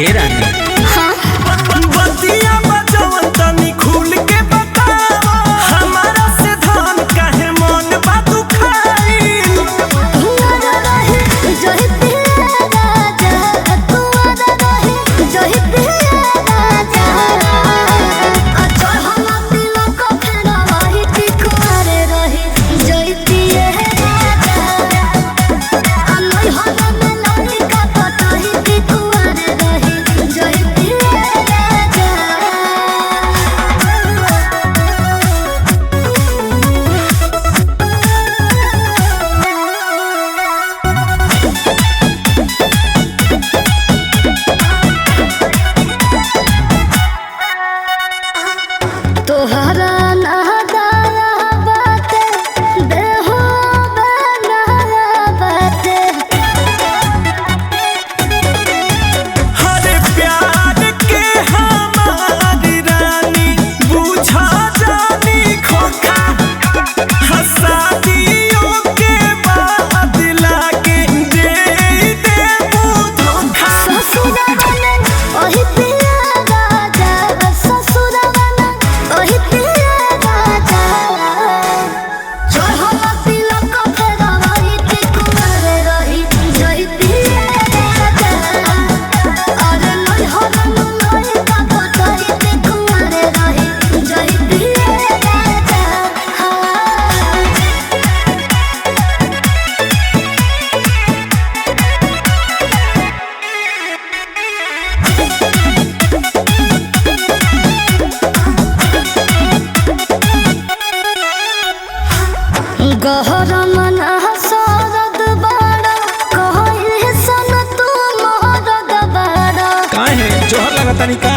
ए रानी बतिया बजवन तनी खुल के बताओ, हमारा से धान काहे मन बा दुखाइल। जोहि पिया राजा कुंवर रही, जोहि पिया राजा अचर हम तिलक फेरा वही कुंवर रही, जोहि पिया राजा अनई हर में लड़का पटही कुंवर रही, जोहि पिया राजा। तोहरा नहदाया बाटे देहो बनाया बाटे हरे प्यार के हमारी रानी बुझा जानी खोखा, शादियों के बाद लागे दे देबू धोखा। ससुरवाना ओहि पिया राजा, ससुरवाना ओहि पिया राजा चढ़ल तिलक फेरा वही कुंवर रही, जोहि पिया राजा अरे नई हर लड़का पटही कुंवर रही, जोहि पिया राजा। गहर मन सरद बाड़ा कहई सन तू मोहरद बाड़ा काहे जोहर लगता नहीं का